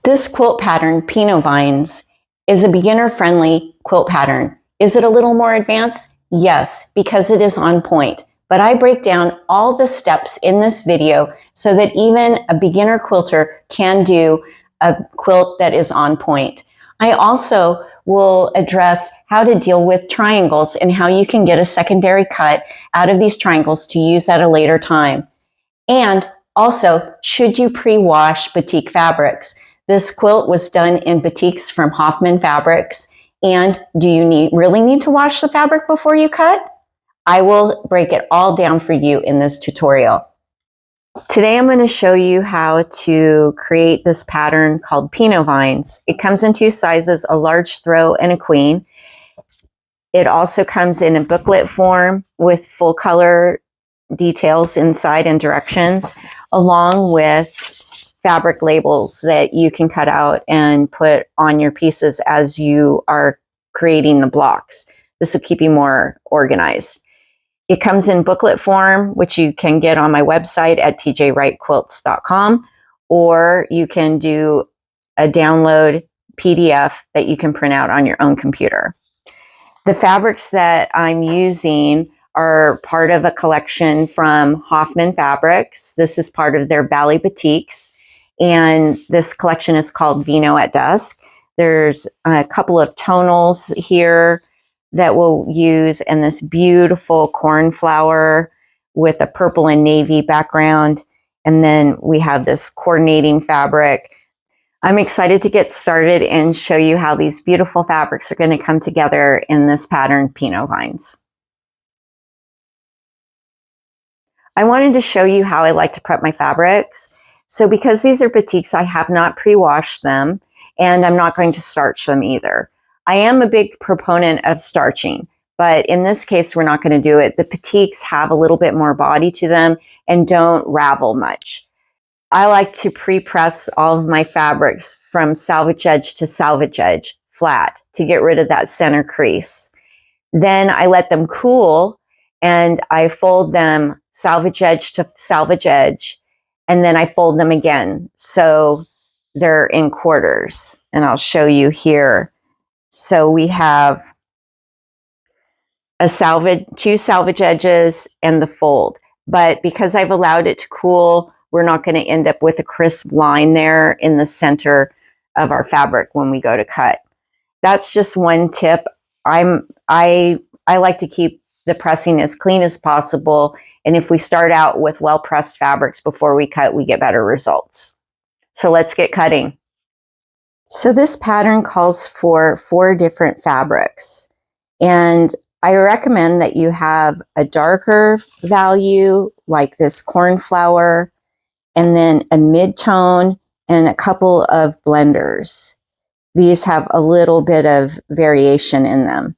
This quilt pattern, Pinot Vines, is a beginner-friendly quilt pattern. Is it a little more advanced? Yes, because it is on point. But I break down all the steps in this video so that even a beginner quilter can do a quilt that is on point. I also will address how to deal with triangles and how you can get a secondary cut out of these triangles to use at a later time. And also, should you pre-wash batik fabrics? This quilt was done in batiks from Hoffman Fabrics. And do you really need to wash the fabric before you cut? I will break it all down for you in this tutorial. Today I'm going to show you how to create this pattern called Pinot Vines. It comes in two sizes, a large throw and a queen. It also comes in a booklet form with full color details inside and directions, along with fabric labels that you can cut out and put on your pieces as you are creating the blocks. This will keep you more organized. It comes in booklet form, which you can get on my website at tjwrightquilts.com, or you can do a download PDF that you can print out on your own computer. The fabrics that I'm using are part of a collection from Hoffman Fabrics. This is part of their Valley Batiks, and this collection is called Vino at Dusk. There's a couple of tonals here that we'll use, and this beautiful cornflower with a purple and navy background. And then we have this coordinating fabric. I'm excited to get started and show you how these beautiful fabrics are going to come together in this pattern, Pinot Vines. I wanted to show you how I like to prep my fabrics. So because these are batiks, I have not pre-washed them, and I'm not going to starch them either. I am a big proponent of starching, but in this case, we're not going to do it. The batiks have a little bit more body to them and don't ravel much. I like to pre-press all of my fabrics from salvage edge to salvage edge flat to get rid of that center crease. Then I let them cool and I fold them salvage edge to salvage edge, and then I fold them again so they're in quarters, and I'll show you here. So we have a two salvage edges and the fold, but because I've allowed it to cool, we're not going to end up with a crisp line there in the center of our fabric when we go to cut. That's just one tip. I like to keep the pressing as clean as possible, and if we start out with well-pressed fabrics before we cut, we get better results. So let's get cutting. So this pattern calls for 4 different fabrics, and I recommend that you have a darker value like this cornflower, and then a mid-tone and a couple of blenders. These have a little bit of variation in them.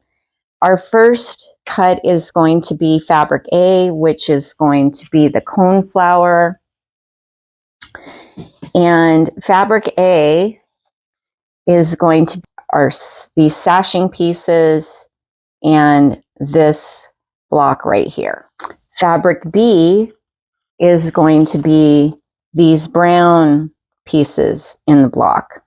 Our first cut is going to be fabric A, which is going to be the coneflower. And fabric A is going to be these sashing pieces and this block right here. Fabric B is going to be these brown pieces in the block.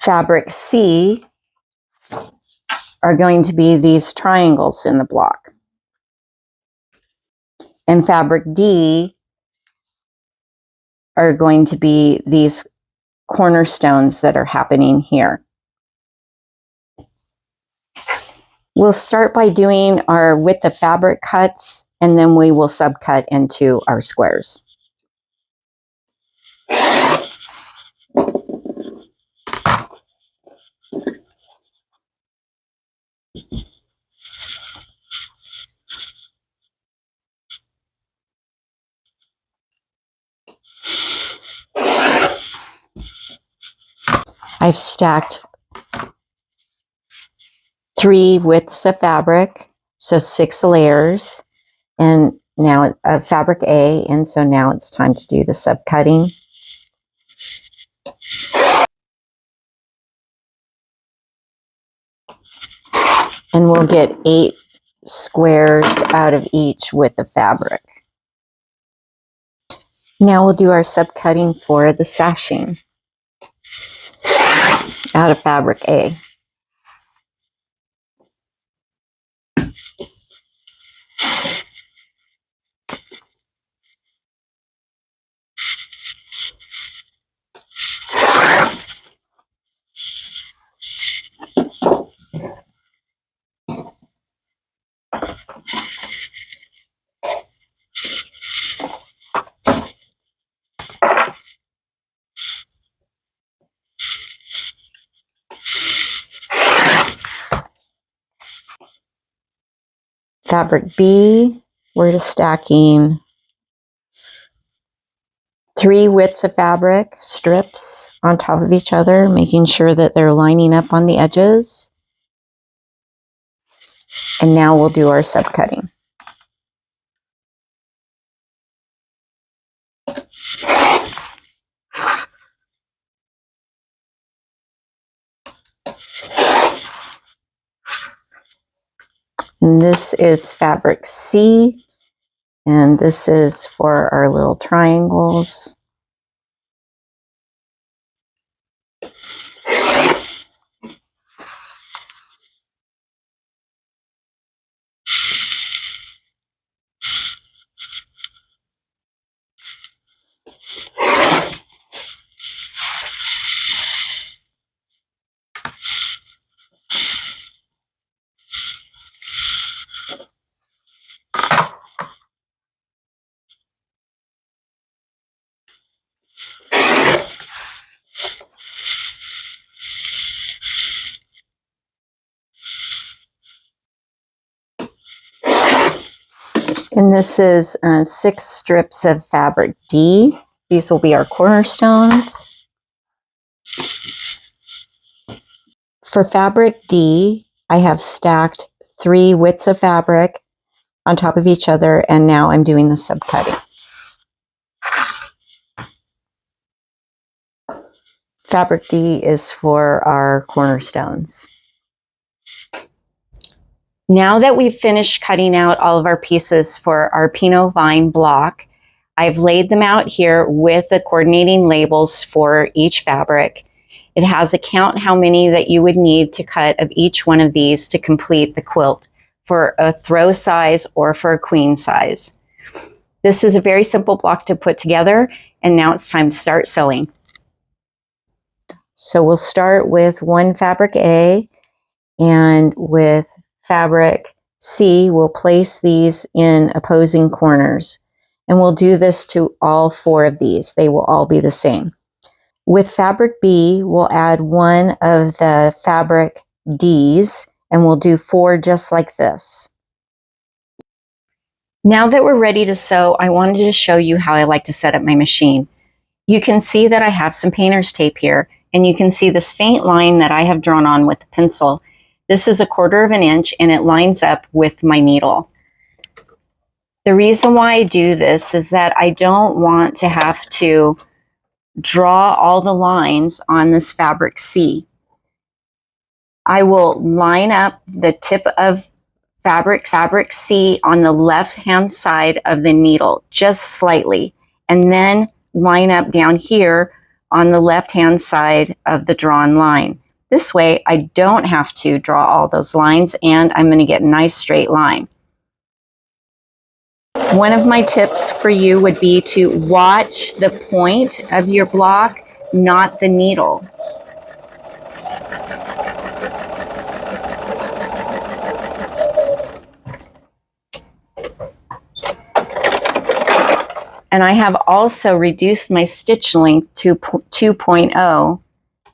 Fabric C are going to be these triangles in the block. And fabric D are going to be these cornerstones that are happening here. We'll start by doing our width of fabric cuts, and then we will subcut into our squares. I've stacked 3 widths of fabric, so 6 layers, and now fabric A, and so now it's time to do the subcutting. And we'll get 8 squares out of each width of fabric. Now we'll do our subcutting for the sashing out of fabric A. Fabric B, we're just stacking 3 widths of fabric strips on top of each other, making sure that they're lining up on the edges. And now we'll do our subcutting. And this is fabric C, and this is for our little triangles. And this is 6 strips of fabric D. These will be our cornerstones. For fabric D, I have stacked 3 widths of fabric on top of each other, and now I'm doing the subcutting. Fabric D is for our cornerstones. Now that we've finished cutting out all of our pieces for our Pinot Vine block, I've laid them out here with the coordinating labels for each fabric. It has a count how many that you would need to cut of each one of these to complete the quilt for a throw size or for a queen size. This is a very simple block to put together, and now it's time to start sewing. So we'll start with one fabric A, and with fabric C, we'll place these in opposing corners. And we'll do this to all 4 of these. They will all be the same. With fabric B, we'll add one of the fabric Ds, and we'll do 4 just like this. Now that we're ready to sew, I wanted to show you how I like to set up my machine. You can see that I have some painter's tape here, and you can see this faint line that I have drawn on with the pencil. This is 1/4 of an inch, and it lines up with my needle. The reason why I do this is that I don't want to have to draw all the lines on this fabric C. I will line up the tip of fabric C on the left-hand side of the needle, just slightly, and then line up down here on the left-hand side of the drawn line. This way, I don't have to draw all those lines, and I'm going to get a nice straight line. One of my tips for you would be to watch the point of your block, not the needle. And I have also reduced my stitch length to 2.0,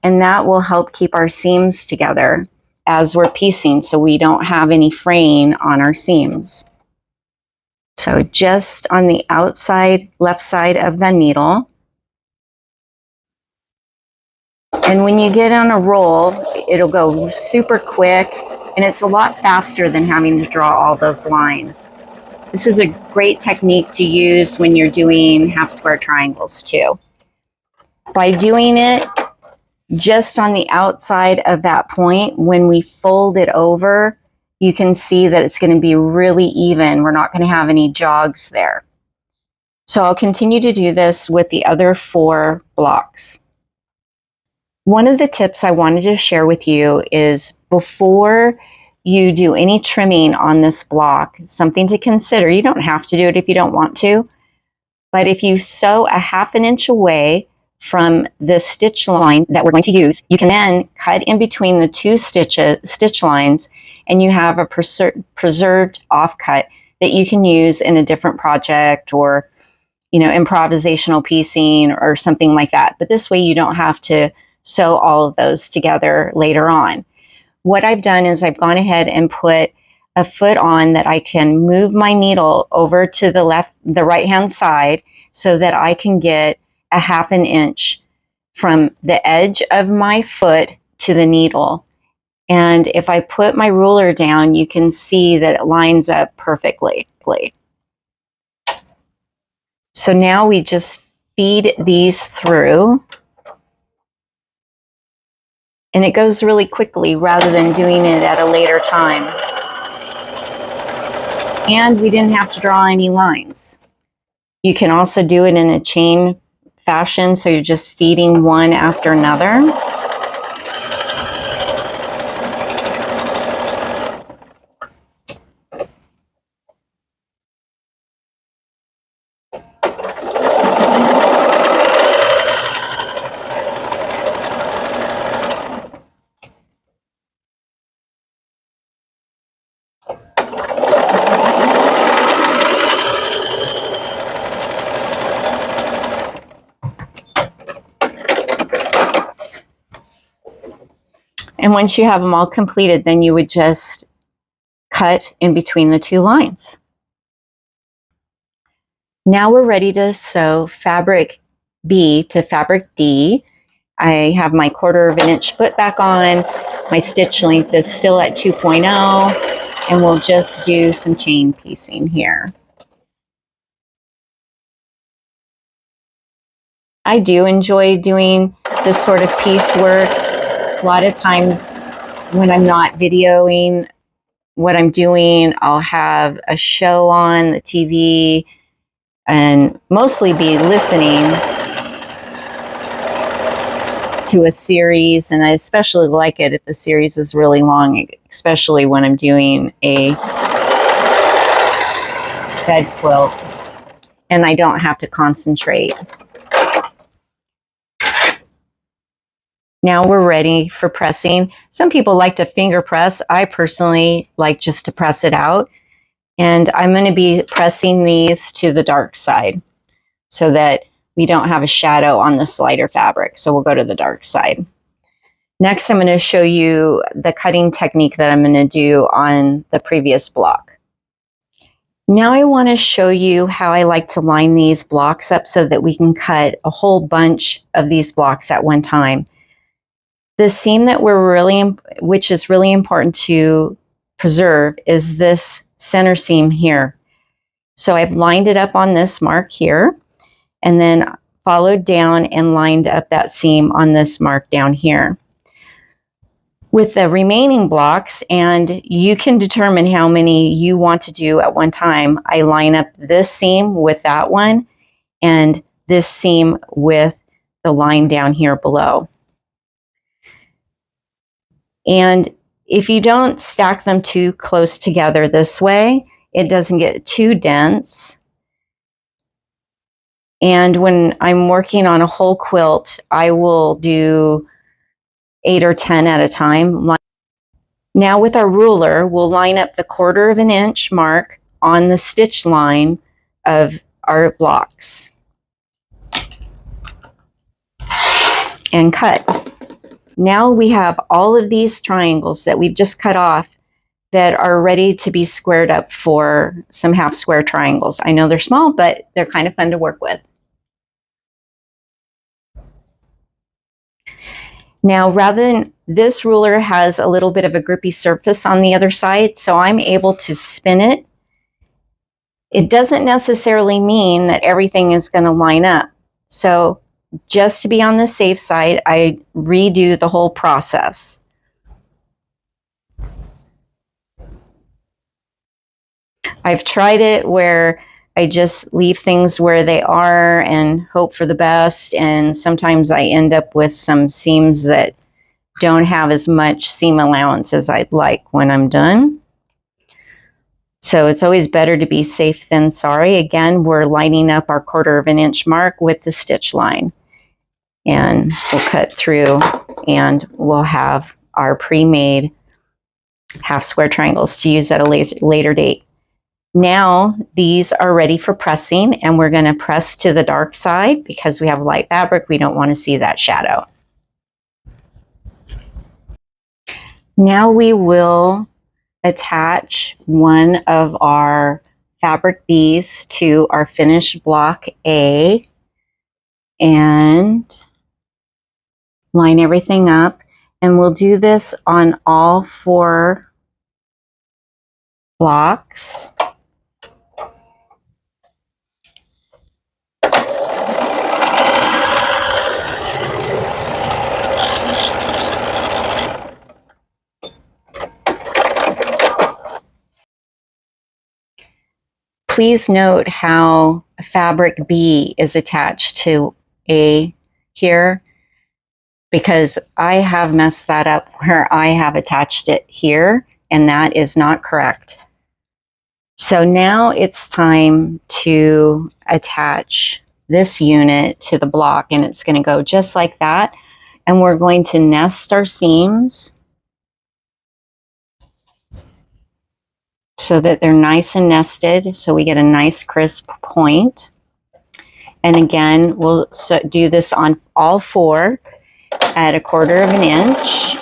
and that will help keep our seams together as we're piecing, so we don't have any fraying on our seams. So just on the outside, left side of the needle. And when you get on a roll, it'll go super quick, and it's a lot faster than having to draw all those lines. This is a great technique to use when you're doing half square triangles too. By doing it just on the outside of that point, when we fold it over, you can see that it's going to be really even. We're not going to have any jogs there. So I'll continue to do this with the other 4 blocks. One of the tips I wanted to share with you is before you do any trimming on this block, something to consider. You don't have to do it if you don't want to, but if you sew a 1/2 inch away from the stitch line that we're going to use, you can then cut in between the 2 stitch lines, and you have a preserved offcut that you can use in a different project, or improvisational piecing or something like that. But this way you don't have to sew all of those together later on. What I've done is I've gone ahead and put a foot on that I can move my needle over to the right hand side, so that I can get a 1/2 inch from the edge of my foot to the needle. And if I put my ruler down, you can see that it lines up perfectly. So now we just feed these through, and it goes really quickly rather than doing it at a later time. And we didn't have to draw any lines. You can also do it in a chain fashion, so you're just feeding one after another. And once you have them all completed, then you would just cut in between the 2 lines. Now we're ready to sew fabric B to fabric D. I have my 1/4 inch foot back on. My stitch length is still at 2.0, and we'll just do some chain piecing here. I do enjoy doing this sort of piecework. A lot of times when I'm not videoing what I'm doing, I'll have a show on the TV and mostly be listening to a series. And I especially like it if the series is really long, especially when I'm doing a bed quilt and I don't have to concentrate. Now we're ready for pressing. Some people like to finger press. I personally like just to press it out. And I'm going to be pressing these to the dark side so that we don't have a shadow on this lighter fabric. So we'll go to the dark side. Next, I'm going to show you the cutting technique that I'm going to do on the previous block. Now I want to show you how I like to line these blocks up so that we can cut a whole bunch of these blocks at one time. The seam that which is really important to preserve is this center seam here. So I've lined it up on this mark here, and then followed down and lined up that seam on this mark down here. With the remaining blocks, and you can determine how many you want to do at one time, I line up this seam with that one, and this seam with the line down here below. And if you don't stack them too close together this way, it doesn't get too dense. And when I'm working on a whole quilt, I will do 8 or 10 at a time. Now with our ruler, we'll line up the 1/4 inch mark on the stitch line of our blocks and cut. Now we have all of these triangles that we've just cut off that are ready to be squared up for some half square triangles. I know they're small, but they're kind of fun to work with. Now, rather than this ruler has a little bit of a grippy surface on the other side, so I'm able to spin it. It doesn't necessarily mean that everything is going to line up. So just to be on the safe side, I redo the whole process. I've tried it where I just leave things where they are and hope for the best. And sometimes I end up with some seams that don't have as much seam allowance as I'd like when I'm done. So it's always better to be safe than sorry. Again, we're lining up our 1/4 of an inch mark with the stitch line. And we'll cut through and we'll have our pre-made half square triangles to use at a later date. Now these are ready for pressing, and we're going to press to the dark side because we have light fabric. We don't want to see that shadow. Now we will attach one of our fabric B's to our finished block A and line everything up. And we'll do this on all 4 blocks. Please note how fabric B is attached to A here, because I have messed that up where I have attached it here, and that is not correct. So now it's time to attach this unit to the block, and it's going to go just like that. And we're going to nest our seams so that they're nice and nested, so we get a nice crisp point. And again, we'll do this on all 4 at a 1/4 of an inch.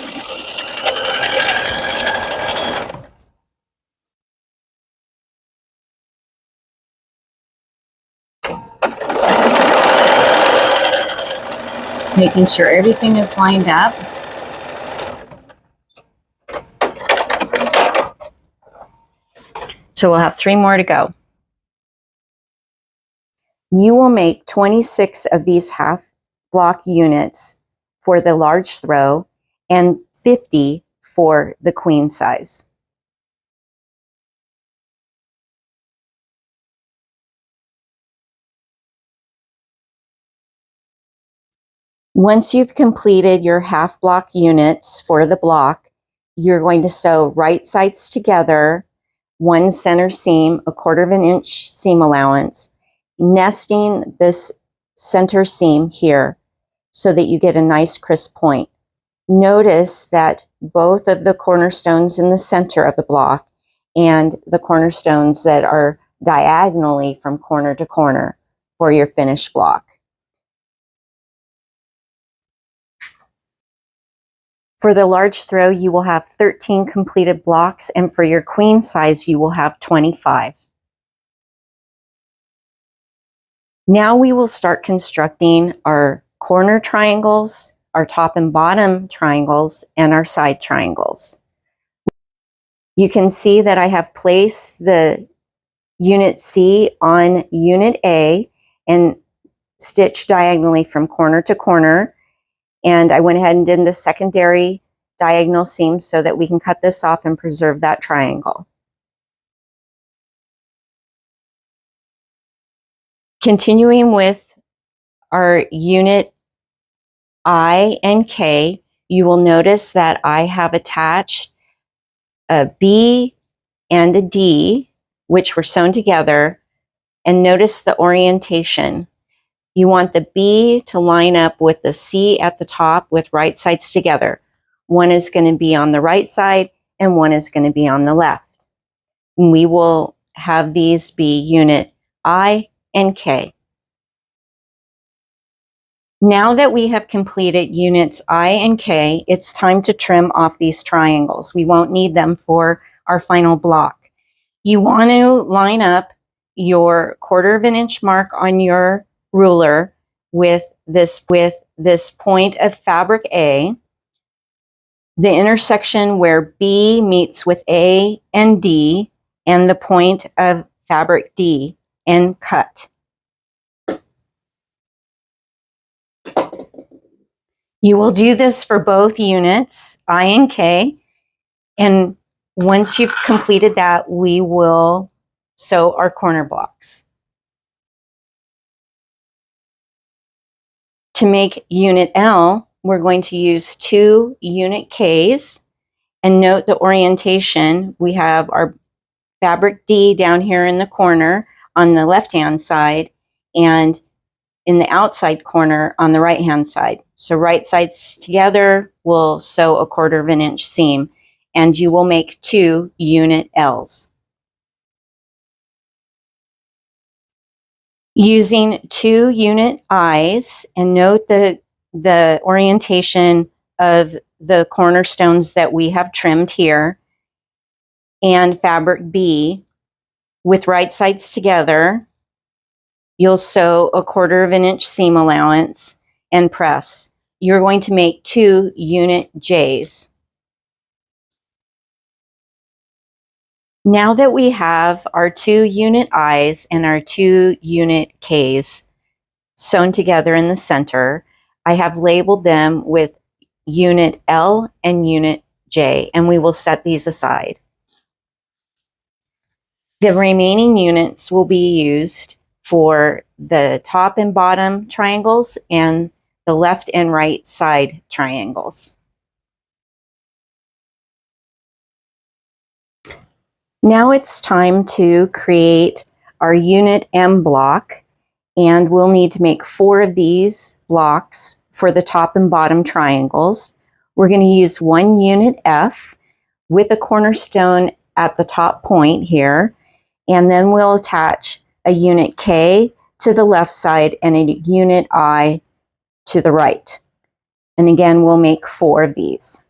Making sure everything is lined up. So we'll have 3 more to go. You will make 26 of these half block units for the large throw and 50 for the queen size. Once you've completed your half block units for the block, you're going to sew right sides together, 1 center seam, a 1/4 of an inch seam allowance, nesting this center seam here so that you get a nice crisp point. Notice that both of the cornerstones in the center of the block and the cornerstones that are diagonally from corner to corner for your finished block. For the large throw, you will have 13 completed blocks, and for your queen size, you will have 25. Now we will start constructing our corner triangles, our top and bottom triangles, and our side triangles. You can see that I have placed the Unit C on Unit A and stitched diagonally from corner to corner. And I went ahead and did the secondary diagonal seam so that we can cut this off and preserve that triangle. Continuing with our Unit I and K, you will notice that I have attached a B and a D, which were sewn together, and notice the orientation. You want the B to line up with the C at the top with right sides together. One is going to be on the right side and one is going to be on the left. And we will have these be Unit I and K. Now that we have completed Units I and K, it's time to trim off these triangles. We won't need them for our final block. You want to line up your 1/4 of an inch mark on your ruler with this point of fabric A, the intersection where B meets with A and D, and the point of fabric D, and cut. You will do this for both units, I and K, and once you've completed that, we will sew our corner blocks. To make unit L, we're going to use 2 unit Ks, and note the orientation. We have our fabric D down here in the corner on the left-hand side, and in the outside corner on the right-hand side. So right sides together will sew a 1/4 of an inch seam, and you will make 2 unit Ls. Using 2 unit Is, and note the orientation of the cornerstones that we have trimmed here, and fabric B, with right sides together, you'll sew a 1/4 of an inch seam allowance and press. You're going to make 2 unit Js. Now that we have our 2 unit Is and our 2 unit Ks sewn together in the center, I have labeled them with unit L and unit J, and we will set these aside. The remaining units will be used for the top and bottom triangles and the left and right side triangles. Now it's time to create our unit M block, and we'll need to make 4 of these blocks for the top and bottom triangles. We're going to use 1 unit F with a cornerstone at the top point here, and then we'll attach a unit K to the left side and a unit I to the right. And again, we'll make 4 of these.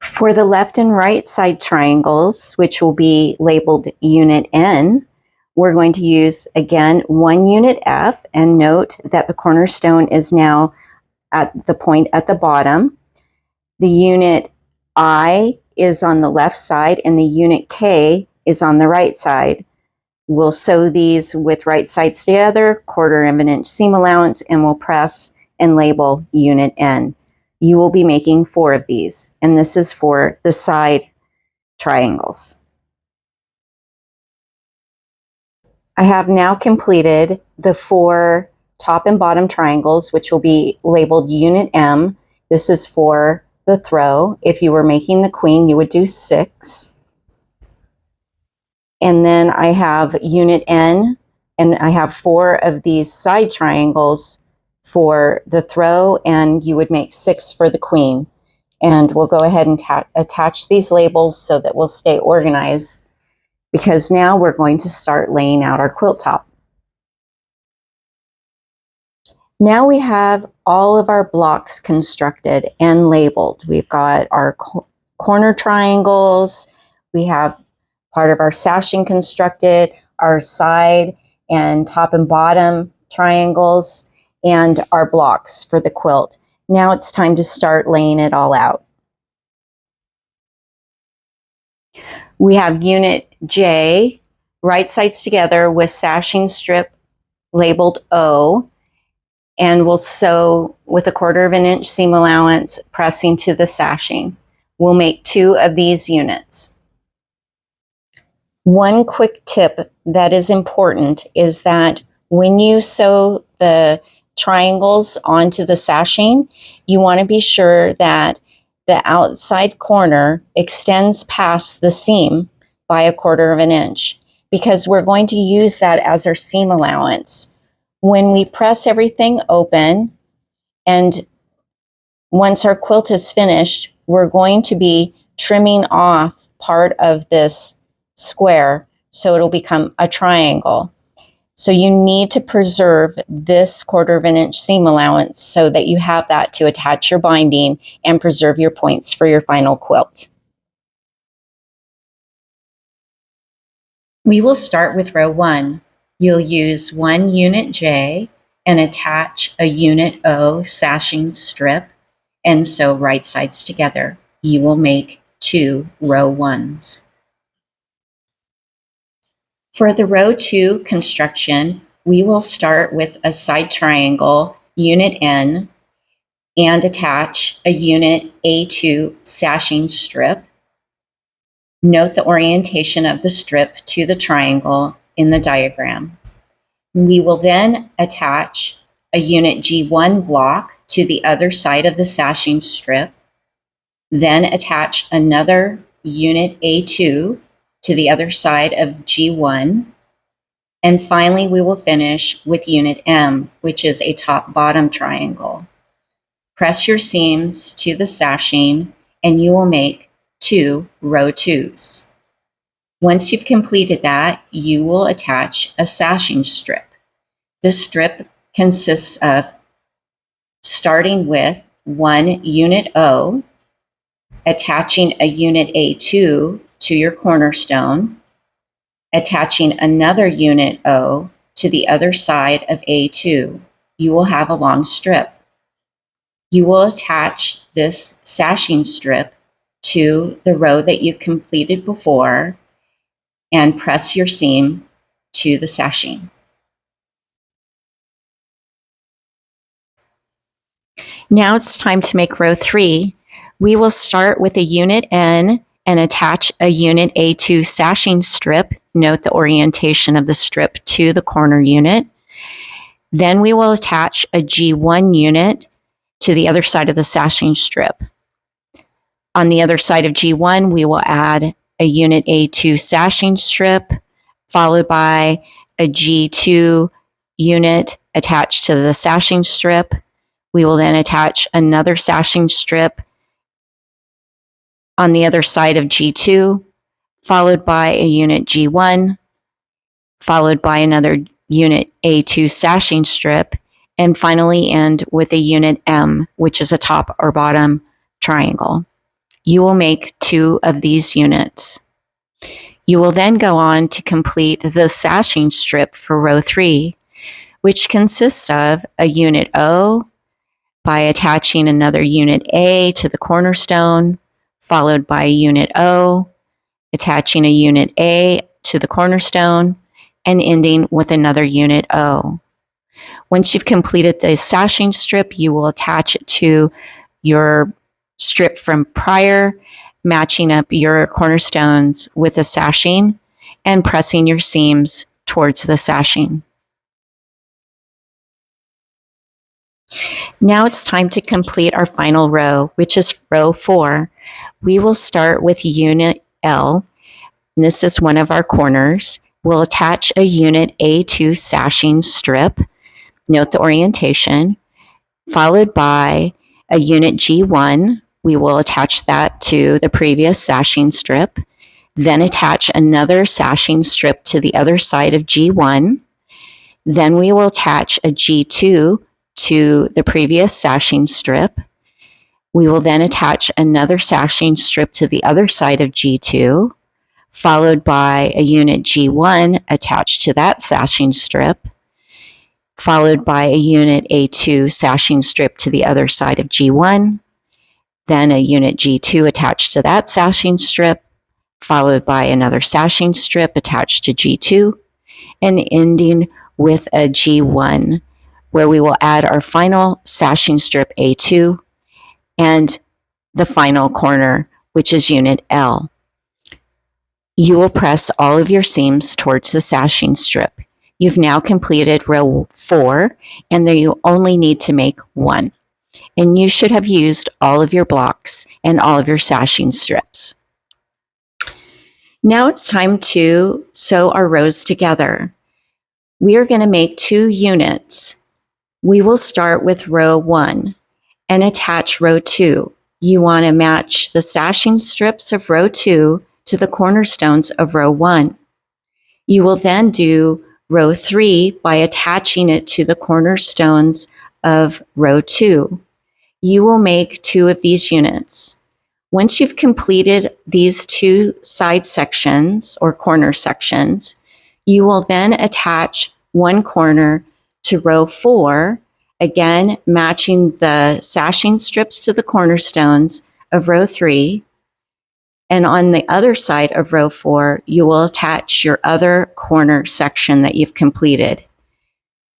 For the left and right side triangles, which will be labeled unit N, we're going to use, again, 1 unit F, and note that the cornerstone is now at the point at the bottom. The unit I is on the left side and the unit K is on the right side. We'll sew these with right sides together, 1/4 of an inch seam allowance, and we'll press and label unit N. You will be making 4 of these, and this is for the side triangles. I have now completed the 4 top and bottom triangles, which will be labeled unit M. This is for the throw. If you were making the queen, you would do 6. And then I have unit N, and I have 4 of these side triangles for the throw, and you would make 6 for the queen. And we'll go ahead and attach these labels so that we'll stay organized, because now we're going to start laying out our quilt top. Now we have all of our blocks constructed and labeled. We've got our corner triangles, we have part of our sashing constructed, our side and top and bottom triangles, and our blocks for the quilt. Now it's time to start laying it all out. We have unit J, right sides together with sashing strip labeled O, and we'll sew with a 1/4 of an inch seam allowance, pressing to the sashing. We'll make 2 of these units. One quick tip that is important is that when you sew the triangles onto the sashing, you want to be sure that the outside corner extends past the seam by a 1/4 of an inch, because we're going to use that as our seam allowance. When we press everything open, and once our quilt is finished, we're going to be trimming off part of this square so it'll become a triangle. So you need to preserve this 1/4 of an inch seam allowance so that you have that to attach your binding and preserve your points for your final quilt. We will start with row 1. You'll use 1 unit J and attach a unit O sashing strip and sew right sides together. You will make 2 row 1s. For the row 2 construction, we will start with a side triangle, unit N, and attach a unit A2 sashing strip. Note the orientation of the strip to the triangle in the diagram. We will then attach a unit G1 block to the other side of the sashing strip, then attach another unit A2 to the other side of G1, and finally we will finish with unit M, which is a top-bottom triangle. Press your seams to the sashing and you will make 2 row 2s. Once you've completed that, you will attach a sashing strip. This strip consists of starting with one unit O, attaching a unit A2 to your cornerstone, attaching another unit O to the other side of A2. You will have a long strip. You will attach this sashing strip to the row that you completed before and press your seam to the sashing. Now it's time to make row 3. We will start with a unit N and attach a unit A2 sashing strip. Note the orientation of the strip to the corner unit. Then we will attach a G1 unit to the other side of the sashing strip. On the other side of G1, we will add a unit A2 sashing strip, followed by a G2 unit attached to the sashing strip. We will then attach another sashing strip on the other side of G2, followed by a unit G1, followed by another unit A2 sashing strip, and finally end with a unit M, which is a top or bottom triangle. You will make 2 of these units. You will then go on to complete the sashing strip for row 3, which consists of a unit O by attaching another unit A to the cornerstone, followed by a unit O, attaching a unit A to the cornerstone, and ending with another unit O. Once you've completed the sashing strip, you will attach it to your strip from prior, matching up your cornerstones with the sashing and pressing your seams towards the sashing. Now it's time to complete our final row, which is row 4. We will start with unit L, and this is one of our corners. We'll attach a unit A2 sashing strip. Note the orientation, followed by a unit G1. We will attach that to the previous sashing strip, then attach another sashing strip to the other side of G1. Then we will attach a G2 to the previous sashing strip. We will then attach another sashing strip to the other side of G2, followed by a unit G1 attached to that sashing strip, followed by a unit A2 sashing strip to the other side of G1, then a unit G2 attached to that sashing strip, followed by another sashing strip attached to G2, and ending with a G1, where we will add our final sashing strip A2 and the final corner, which is unit L. You will press all of your seams towards the sashing strip. You've now completed row 4, and then you only need to make 1. And you should have used all of your blocks and all of your sashing strips. Now it's time to sew our rows together. We are going to make 2 units. We will start with row 1 and attach row 2. You want to match the sashing strips of row 2 to the cornerstones of row 1. You will then do row 3 by attaching it to the cornerstones of row 2. You will make 2 of these units. Once you've completed these 2 side sections or corner sections, you will then attach one corner to row 4, again matching the sashing strips to the cornerstones of row 3. And on the other side of row 4, you will attach your other corner section that you've completed.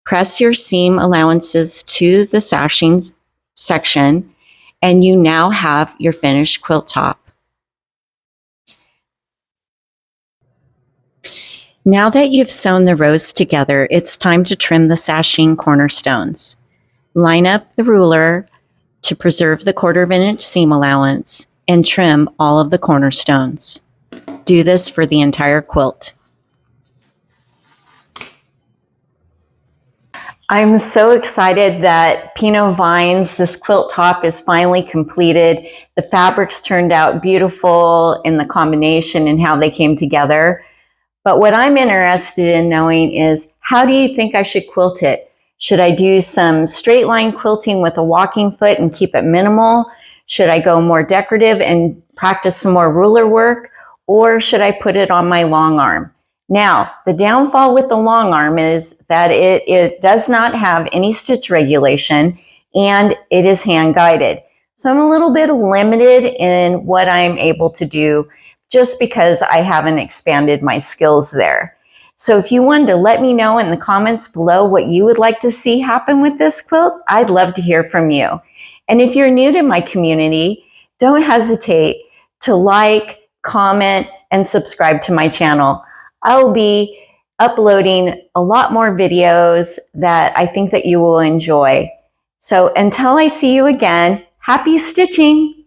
Press your seam allowances to the sashing section, and you now have your finished quilt top. Now that you've sewn the rows together, it's time to trim the sashing cornerstones. Line up the ruler to preserve the 1/4 inch seam allowance and trim all of the cornerstones. Do this for the entire quilt. I'm so excited that Pinot Vines, this quilt top, is finally completed. The fabrics turned out beautiful in the combination and how they came together. But what I'm interested in knowing is, how do you think I should quilt it? Should I do some straight line quilting with a walking foot and keep it minimal? Should I go more decorative and practice some more ruler work? Or should I put it on my long arm? Now, the downfall with the long arm is that it does not have any stitch regulation and it is hand guided. So I'm a little bit limited in what I'm able to do just because I haven't expanded my skills there. So if you wanted to let me know in the comments below what you would like to see happen with this quilt, I'd love to hear from you. And if you're new to my community, don't hesitate to like, comment, and subscribe to my channel. I'll be uploading a lot more videos that I think that you will enjoy. So until I see you again, happy stitching!